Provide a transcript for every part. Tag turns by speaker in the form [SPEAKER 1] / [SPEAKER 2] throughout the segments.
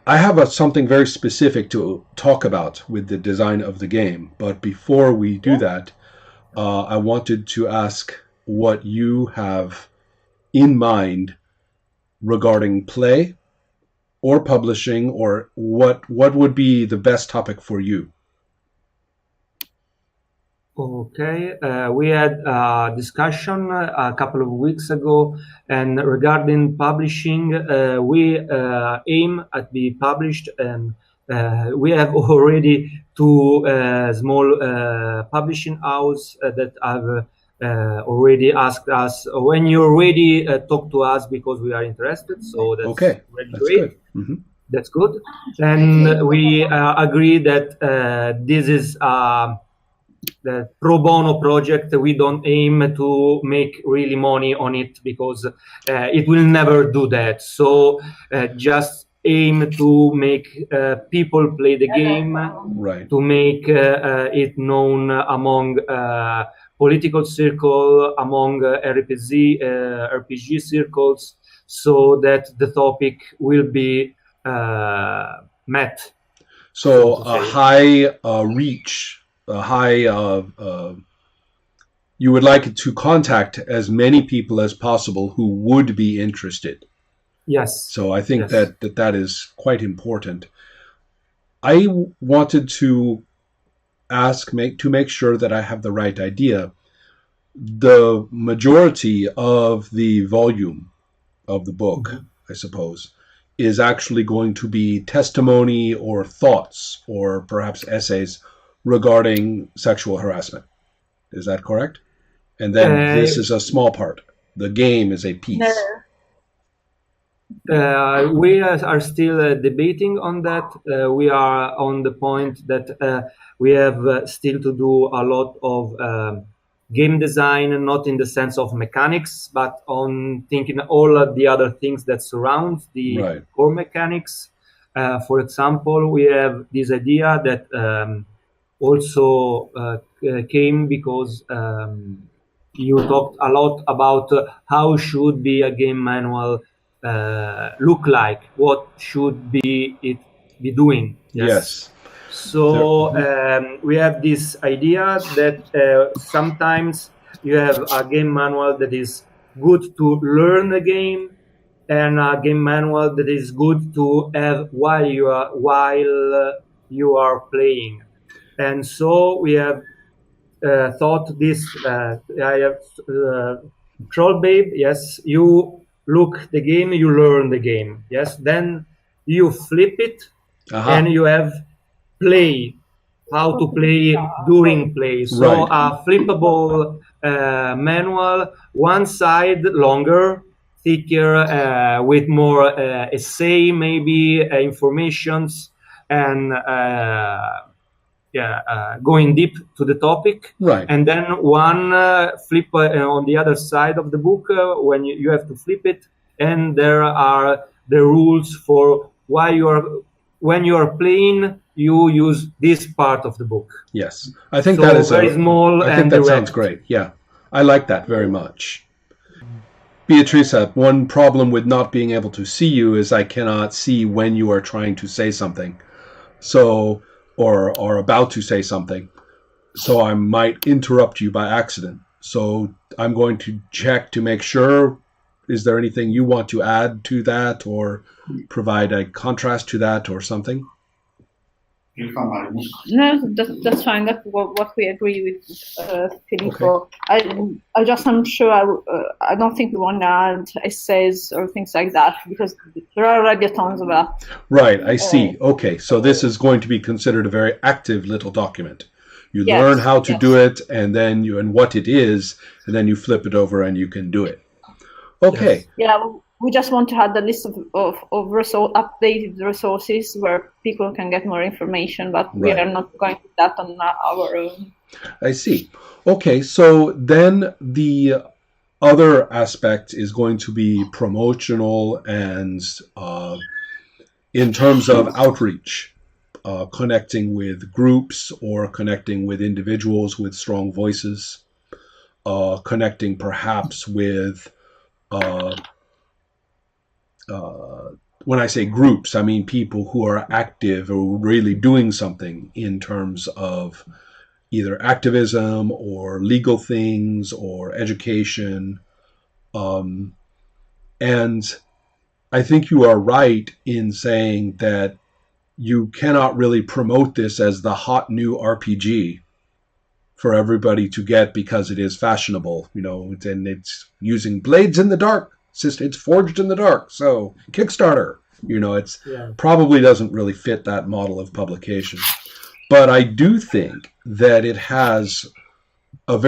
[SPEAKER 1] I have something very specific to talk about with the design of the game, but before we do
[SPEAKER 2] Yeah.
[SPEAKER 1] that, I wanted to ask what you have in mind regarding play or publishing, or what would be the best topic for you.
[SPEAKER 2] Okay, we had a discussion a couple of weeks ago, and regarding publishing, we aim at be published, and we have already two small publishing house that have already asked us when you're ready, talk to us because we are interested. So that's
[SPEAKER 1] Okay,
[SPEAKER 2] really
[SPEAKER 1] that's
[SPEAKER 2] great.
[SPEAKER 1] good. Mm-hmm.
[SPEAKER 2] That's good, and we agree that this is. The pro bono project. We don't aim to make really money on it because it will never do that. So just aim to make people play the game,
[SPEAKER 1] Right.
[SPEAKER 2] to make it known among political circle, among RPG circles, so that the topic will be met.
[SPEAKER 1] So a high reach, a high. You would like it to contact as many people as possible who would be interested.
[SPEAKER 2] Yes.
[SPEAKER 1] So I think
[SPEAKER 2] Yes.
[SPEAKER 1] that is quite important. I wanted to make sure that I have the right idea. The majority of the volume of the book, I suppose, is actually going to be testimony or thoughts or perhaps essays regarding sexual harassment. Is that correct? And then this is a small part. The game is a piece.
[SPEAKER 2] We are still debating on that. We are on the point that we have still to do a lot of game design, not in the sense of mechanics, but on thinking all of the other things that surround the core mechanics. For example, we have this idea that also came because you talked a lot about how should be a game manual look like, what should be it be doing.
[SPEAKER 1] Yes.
[SPEAKER 2] So we have this idea that sometimes you have a game manual that is good to learn the game, and a game manual that is good to have while you are playing. And so we have thought this. I have Troll Babe. Yes, you look the game, you learn the game. Yes, then you flip it, and you have play, how to play during play. So a flippable manual, one side longer, thicker, with more essay, maybe informations, and going deep to the topic. And then one flip on the other side of the book when you have to flip it, and there are the rules for why when you are playing, you use this part of the book.
[SPEAKER 1] Yes, I think that is
[SPEAKER 2] very small.
[SPEAKER 1] I think that sounds great. Yeah, I like that very much. Beatrice, one problem with not being able to see you is I cannot see when you are trying to say something, so or about to say something. So I might interrupt you by accident. So I'm going to check to make sure. Is there anything you want to add to that or provide a contrast to that or something?
[SPEAKER 3] No, that's fine. That's what we agree with Filippo. Okay. I just am sure I don't think we want to add essays or things like that because there are already tons of that.
[SPEAKER 1] Right, I see. Okay, so this is going to be considered a very active little document. You learn how to do it, and then and what it is, and then you flip it over and you can do it. Okay.
[SPEAKER 3] Yeah, we just want to have the list of updated resources where people can get more information, but we are not going to do that on our own.
[SPEAKER 1] I see. Okay, so then the other aspect is going to be promotional and in terms of outreach, connecting with groups or connecting with individuals with strong voices, connecting perhaps with when I say groups, I mean people who are active or really doing something in terms of either activism or legal things or education. And I think you are right in saying that you cannot really promote this as the hot new RPG for everybody to get because it is fashionable, and it's using blades in the dark. It's forged in the dark. So Kickstarter, it's probably doesn't really fit that model of publication. But I do think that it has a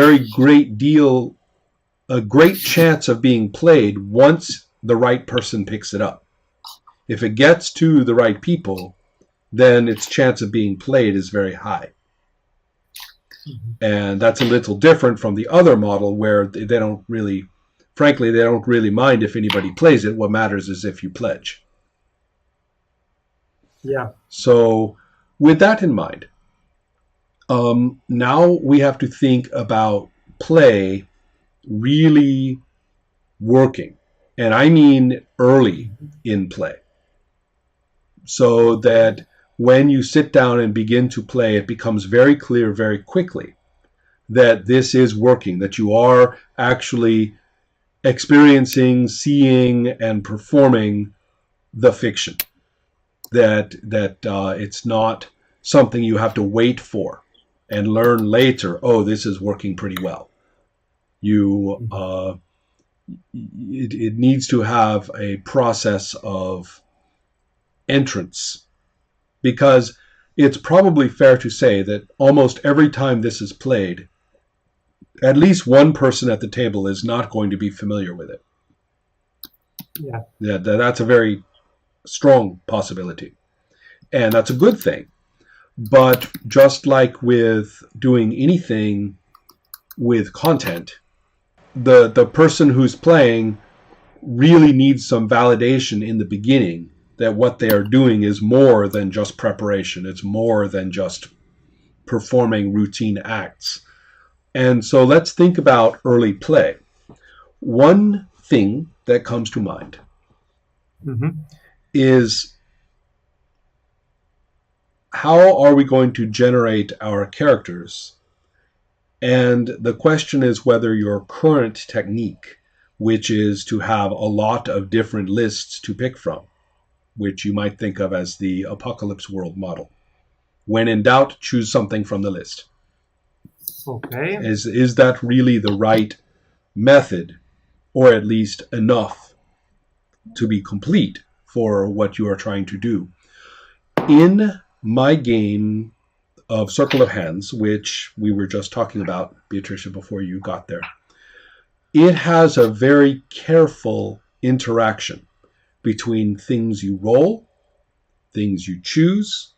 [SPEAKER 1] great chance of being played once the right person picks it up. If it gets to the right people, then its chance of being played is very high. Mm-hmm. And that's a little different from the other model where they don't really mind if anybody plays it. What matters is if you pledge.
[SPEAKER 2] Yeah.
[SPEAKER 1] So with that in mind, now we have to think about play really working. And I mean early in play. So that when you sit down and begin to play, it becomes very clear very quickly that this is working, that you are actually experiencing, seeing, and performing the fiction. That it's not something you have to wait for and learn later, oh, this is working pretty well. It needs to have a process of entrance, because it's probably fair to say that almost every time this is played, at least one person at the table is not going to be familiar with it.
[SPEAKER 2] Yeah,
[SPEAKER 1] that's a very strong possibility, and that's a good thing. But just like with doing anything with content, the person who's playing really needs some validation in the beginning that what they are doing is more than just preparation. It's more than just performing routine acts. And so let's think about early play. One thing that comes to mind is, how are we going to generate our characters? And the question is whether your current technique, which is to have a lot of different lists to pick from, which you might think of as the apocalypse world model. When in doubt, choose something from the list.
[SPEAKER 2] Okay.
[SPEAKER 1] Is that really the right method, or at least enough to be complete for what you are trying to do? In my game of Circle of Hands, which we were just talking about, Beatricia, before you got there, it has a very careful interaction between things you roll, things you choose,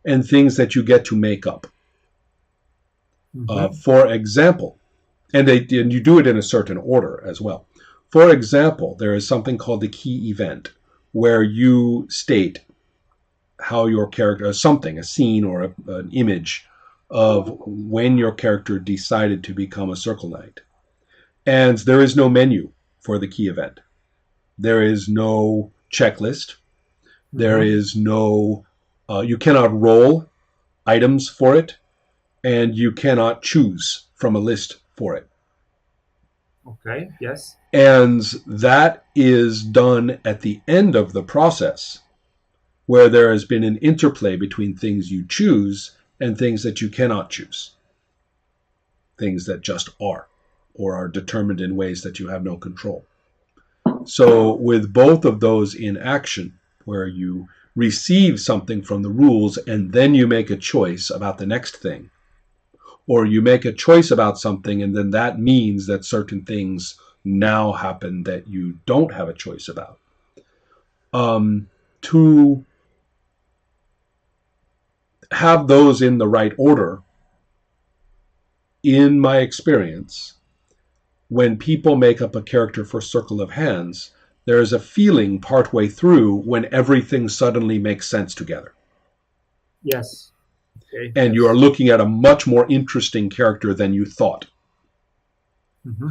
[SPEAKER 1] and things that you get to make up. For example, and you do it in a certain order as well. For example, there is something called the key event, where you state how your character, a scene or an image of when your character decided to become a Circle Knight. And there is no menu for the key event. There is no checklist. There is no, you cannot roll items for it, and you cannot choose from a list for it.
[SPEAKER 2] Okay, yes.
[SPEAKER 1] And that is done at the end of the process, where there has been an interplay between things you choose and things that you cannot choose. Things that just are, or are determined in ways that you have no control. So with both of those in action, where you receive something from the rules and then you make a choice about the next thing, or you make a choice about something and then that means that certain things now happen that you don't have a choice about. To have those in the right order, in my experience, when people make up a character for Circle of Hands, there is a feeling partway through when everything suddenly makes sense together.
[SPEAKER 2] Yes. Okay.
[SPEAKER 1] And you are looking at a much more interesting character than you thought.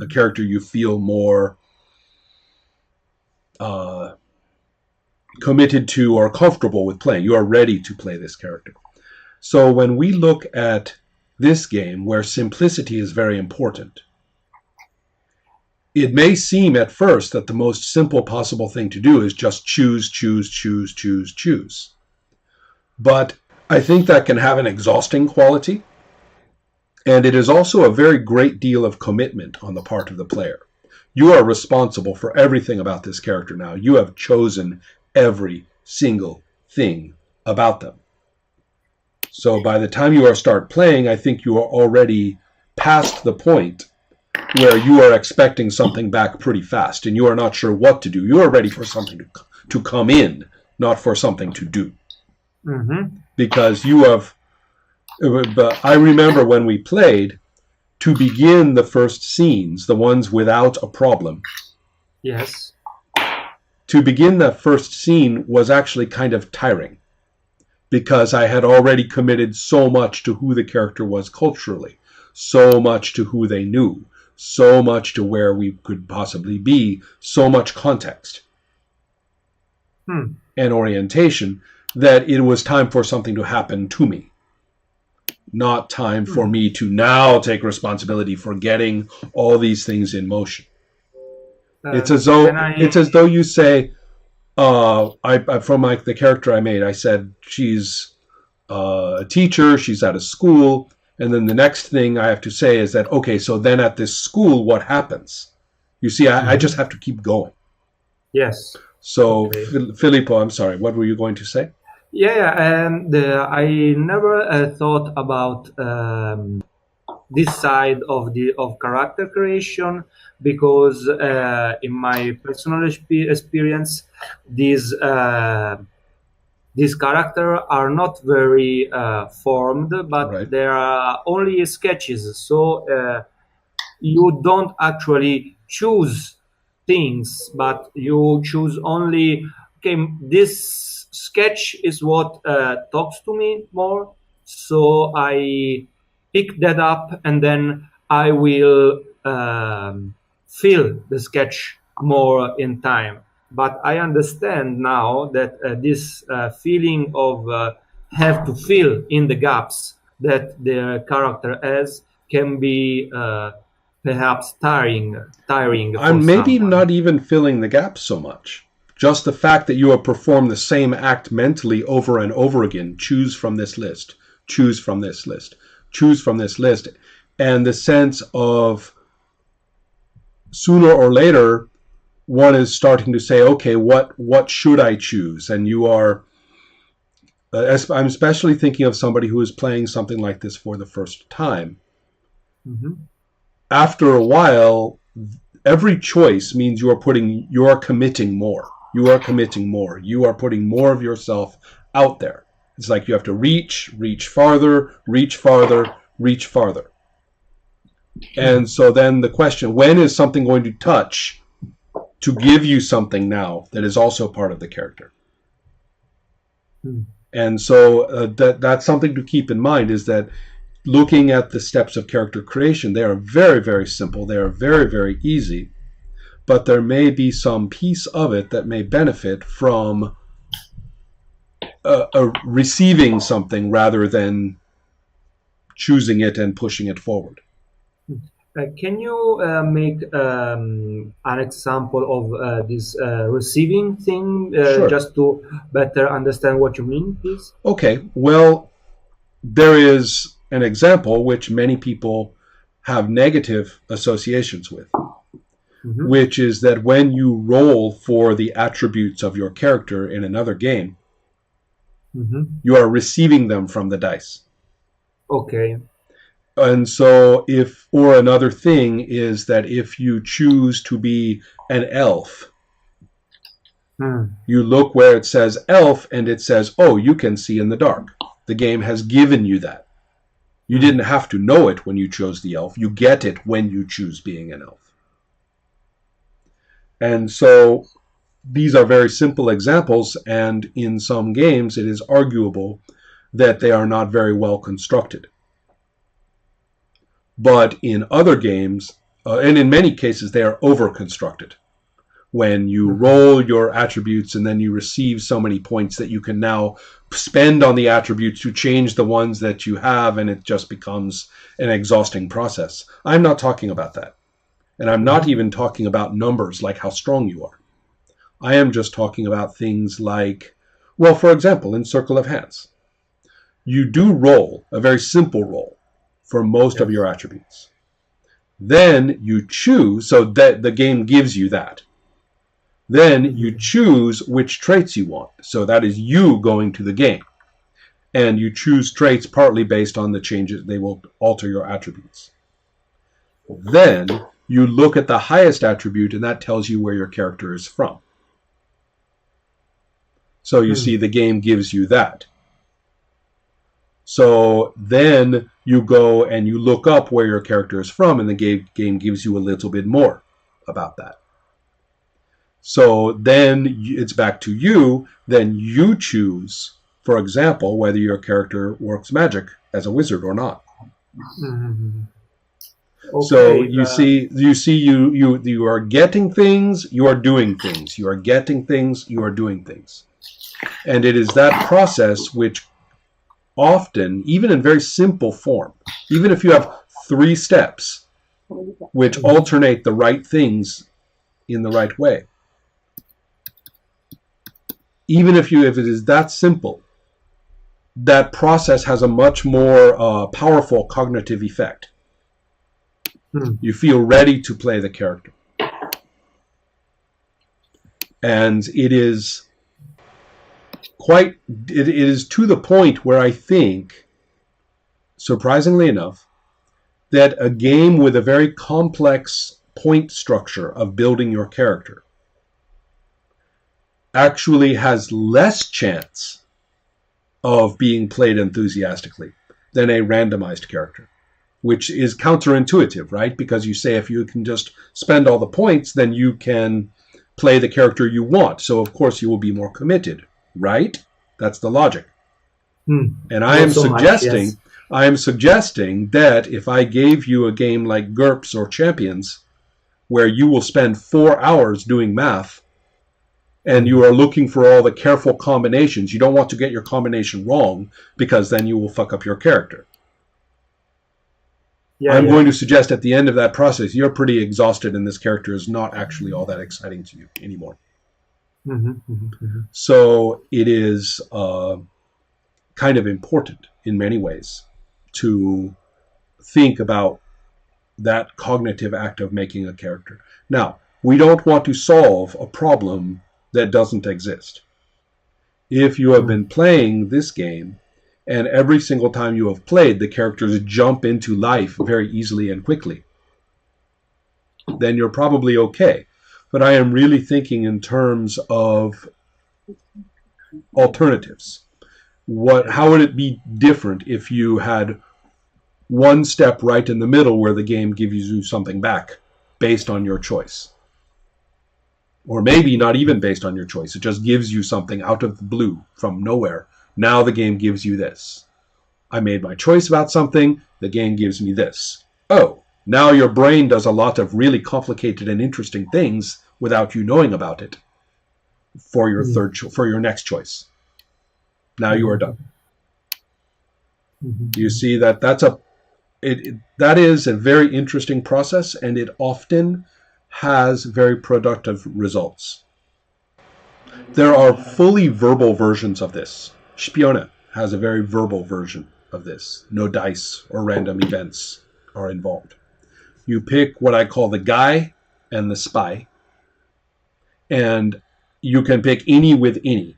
[SPEAKER 1] A character you feel more committed to or comfortable with playing. You are ready to play this character. So when we look at this game, where simplicity is very important, it may seem at first that the most simple possible thing to do is just choose. But I think that can have an exhausting quality, and it is also a very great deal of commitment on the part of the player. You are responsible for everything about this character now. You have chosen every single thing about them. So by the time you start playing, I think you are already past the point where you are expecting something back pretty fast and you are not sure what to do. You are ready for something to come in, not for something to do.
[SPEAKER 2] Mm-hmm.
[SPEAKER 1] Because you have... I remember when we played, to begin the first scenes, the ones without a problem.
[SPEAKER 2] Yes.
[SPEAKER 1] To begin that first scene was actually kind of tiring, because I had already committed so much to who the character was culturally, so much to who they knew, so much to where we could possibly be, so much context and orientation, that it was time for something to happen to me. Not time for me to now take responsibility for getting all these things in motion. It's as though you say, from the character I made, I said she's a teacher, she's at a school, and then the next thing I have to say is that, okay, so then at this school, what happens? You see, I just have to keep going.
[SPEAKER 2] Yes.
[SPEAKER 1] So,
[SPEAKER 2] okay.
[SPEAKER 1] Filippo, I'm sorry, what were you going to say?
[SPEAKER 2] And I never thought about this side of character creation, because in my personal experience, these characters are not very formed, but
[SPEAKER 1] Right.
[SPEAKER 2] they are only sketches. So you don't actually choose things, but you choose only, okay, this sketch is what talks to me more, so I pick that up and then I will fill the sketch more in time. But I understand now that this feeling of have to fill in the gaps that the character has can be perhaps tiring.
[SPEAKER 1] I'm maybe not even filling the gaps so much. Just the fact that you have performed the same act mentally over and over again. Choose from this list. Choose from this list. Choose from this list. And the sense of sooner or later, one is starting to say, okay, what should I choose? And you are... I'm especially thinking of somebody who is playing something like this for the first time.
[SPEAKER 2] Mm-hmm.
[SPEAKER 1] After a while, every choice means you are committing more. You are committing more. You are putting more of yourself out there. It's like you have to reach farther, reach farther, reach farther. And so then the question, when is something going to touch to give you something now that is also part of the character? And so that's something to keep in mind, is that looking at the steps of character creation, they are very, very simple. They are very, very easy. But there may be some piece of it that may benefit from receiving something rather than choosing it and pushing it forward.
[SPEAKER 2] Can you make an example of this receiving thing,
[SPEAKER 1] Sure.
[SPEAKER 2] just to better understand what you mean, please?
[SPEAKER 1] Okay, well, there is an example which many people have negative associations with, which is that when you roll for the attributes of your character in another game, you are receiving them from the dice.
[SPEAKER 2] Okay.
[SPEAKER 1] And so another thing is that if you choose to be an elf, you look where it says elf and it says, oh, you can see in the dark. The game has given you that. You didn't have to know it when you chose the elf. You get it when you choose being an elf. And so these are very simple examples, and in some games it is arguable that they are not very well constructed. But in other games, and in many cases, they are over-constructed. when you roll your attributes and then you receive so many points that you can now spend on the attributes to change the ones that you have, and it just becomes an exhausting process. I'm not talking about that. And I'm not even talking about numbers like how strong you are. I am just talking about things like, well, for example, in Circle of Hands, you do roll a very simple roll for most of your attributes. Then you choose, so that the game gives you that. Then you choose which traits you want. So that is you going to the game. And you choose traits partly based on the changes. They will alter your attributes. Then you look at the highest attribute, and that tells you where your character is from. So you see the game gives you that. So then you go and you look up where your character is from, and the game gives you a little bit more about that. So then it's back to you. Then you choose, for example, whether your character works magic as a wizard or not.
[SPEAKER 2] Okay,
[SPEAKER 1] So you are getting things, you are doing things. You are getting things, you are doing things. And it is that process which often, even in very simple form, even if you have 3 steps, which alternate the right things in the right way, even if it is that simple, that process has a much more powerful cognitive effect. You feel ready to play the character. And it is it is to the point where I think, surprisingly enough, that a game with a very complex point structure of building your character actually has less chance of being played enthusiastically than a randomized character, which is counterintuitive, right? Because you say if you can just spend all the points, then you can play the character you want. So, of course, you will be more committed, right? That's the logic. And I am suggesting that if I gave you a game like GURPS or Champions, where you will spend 4 hours doing math, and you are looking for all the careful combinations, you don't want to get your combination wrong, because then you will fuck up your character. I'm going to suggest at the end of that process, you're pretty exhausted and this character is not actually all that exciting to you anymore. So it is kind of important in many ways to think about that cognitive act of making a character. Now, we don't want to solve a problem that doesn't exist. If you have been playing this game, and every single time you have played, the characters jump into life very easily and quickly, then you're probably okay. But I am really thinking in terms of alternatives. How would it be different if you had one step right in the middle where the game gives you something back based on your choice? Or maybe not even based on your choice. It just gives you something out of the blue from nowhere. Now the game gives you this. I made my choice about something. The game gives me this. Oh, now your brain does a lot of really complicated and interesting things without you knowing about it for your for your next choice. Now you are done. You see that that is a very interesting process, and it often has very productive results. There are fully verbal versions of this. Spione has a very verbal version of this. No dice or random events are involved. You pick what I call the guy and the spy, and you can pick any with any.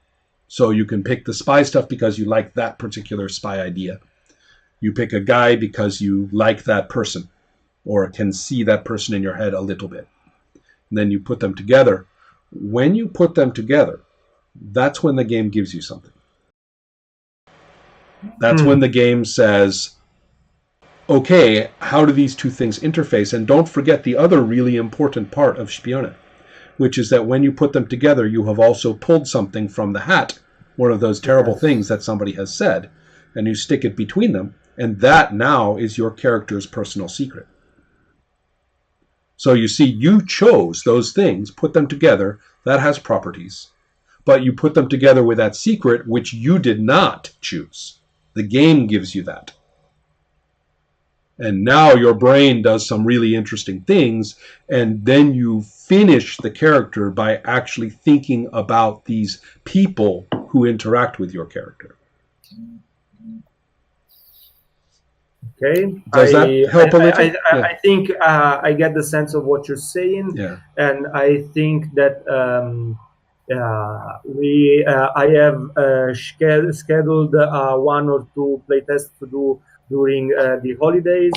[SPEAKER 1] So you can pick the spy stuff because you like that particular spy idea. You pick a guy because you like that person or can see that person in your head a little bit. And then you put them together. When you put them together, that's when the game gives you something. That's when the game says, okay, how do these two things interface? And don't forget the other really important part of Spione, which is that when you put them together, you have also pulled something from the hat, one of those terrible things that somebody has said, and you stick it between them, and that now is your character's personal secret. So you see, you chose those things, put them together, that has properties. But you put them together with that secret, which you did not choose. The game gives you that. And now your brain does some really interesting things, and then you finish the character by actually thinking about these people who interact with your character.
[SPEAKER 2] Okay.
[SPEAKER 1] Does that help a little?
[SPEAKER 2] I think I get the sense of what you're saying, and I think that I have scheduled one or two playtests to do during the holidays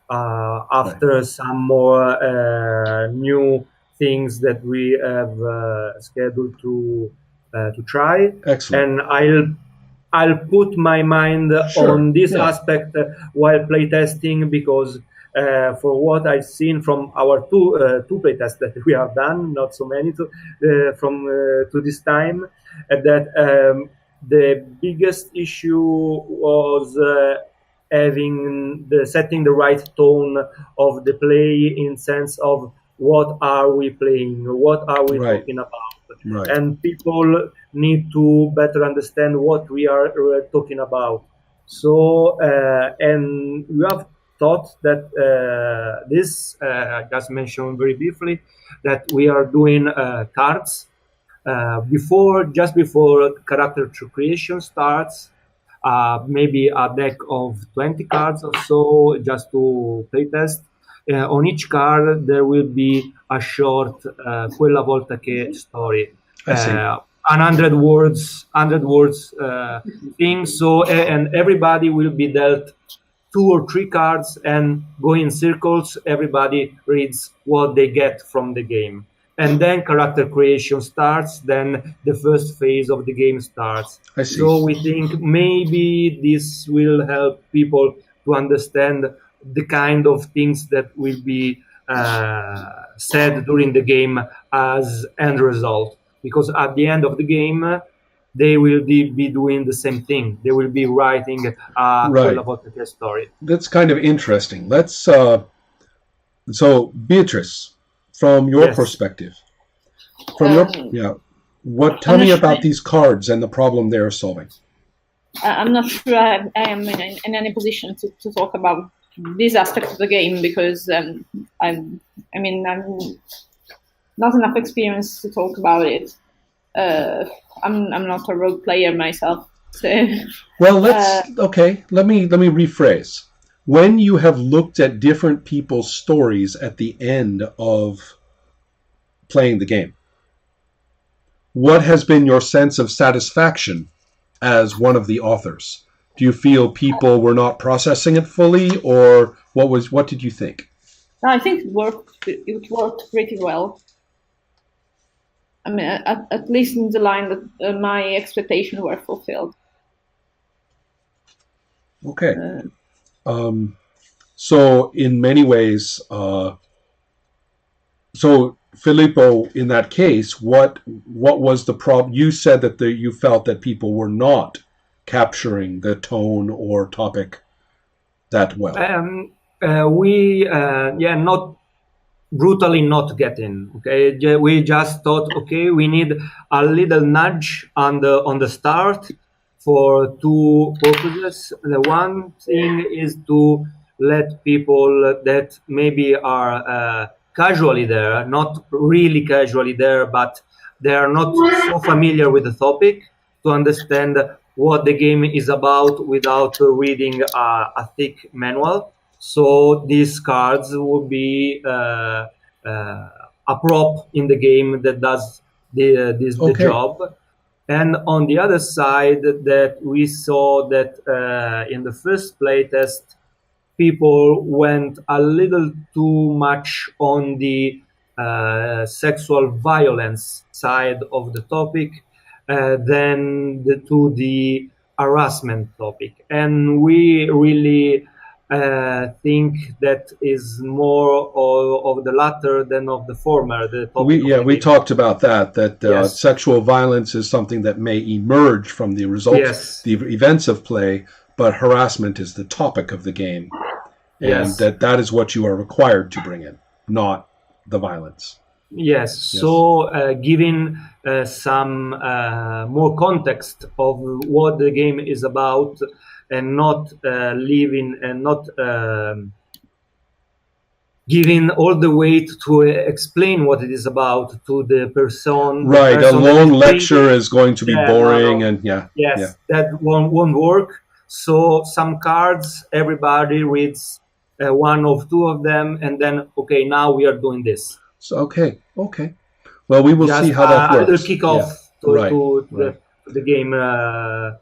[SPEAKER 2] after some more new things that we have scheduled to try.
[SPEAKER 1] Excellent.
[SPEAKER 2] And I'll put my mind on this aspect while playtesting, because for what I've seen from our two playtests that we have done, not so many to this time, that the biggest issue was setting the right tone of the play, in sense of what are we playing, what are we talking about, and people need to better understand what we are talking about. So, and we have thought that this, just mentioned very briefly, that we are doing cards just before character creation starts. Maybe a deck of 20 cards or so, just to playtest. On each card, there will be a short Quella Volta Che story. 100 words thing. So, and everybody will be dealt 2 or 3 cards and go in circles. Everybody reads what they get from the game. And then character creation starts. Then the first phase of the game starts. So we think maybe this will help people to understand the kind of things that will be said during the game as end result. Because at the end of the game, they will be doing the same thing. They will be writing a Quella Volta Che story.
[SPEAKER 1] That's kind of interesting. Let's so Beatrice, from your perspective, tell me about these cards and the problem they're solving.
[SPEAKER 3] I'm not sure I am in any position to talk about this aspect of the game, because I'm not enough experience to talk about it. I'm not a rogue player myself. So,
[SPEAKER 1] well, let me rephrase. When you have looked at different people's stories at the end of playing the game, what has been your sense of satisfaction as one of the authors? Do you feel people were not processing it fully, or what did you think?
[SPEAKER 3] I think it worked pretty well. I mean, at least in the line that my expectations were fulfilled.
[SPEAKER 1] Okay. So in many ways, so Filippo, in that case, what was the problem? You said that you felt that people were not capturing the tone or topic that well.
[SPEAKER 2] Not brutally not getting. Okay, we just thought, okay, we need a little nudge on the start for 2 purposes. The one thing is to let people that maybe are casually there, not really casually there, but they are not so familiar with the topic, to understand what the game is about without reading a thick manual. So these cards will be a prop in the game that does the job. And on the other side, that we saw that in the first playtest, people went a little too much on the sexual violence side of the topic than to the harassment topic. And we really think that is more of the latter than of the former.
[SPEAKER 1] We talked about that sexual violence is something that may emerge from the results, the events of play, but harassment is the topic of the game, and that is what you are required to bring in. not the violence.
[SPEAKER 2] Yes. So giving some more context of what the game is about, and not leaving and not giving all the weight to explain what it is about to the person.
[SPEAKER 1] Right,
[SPEAKER 2] the person
[SPEAKER 1] a long lecture is going to be boring, and
[SPEAKER 2] yes, that won't work. So some cards, everybody reads one or two of them, and then okay, now we are doing this.
[SPEAKER 1] So okay. Well, we will see how that works.
[SPEAKER 2] A little kick off to
[SPEAKER 1] Right.
[SPEAKER 2] the game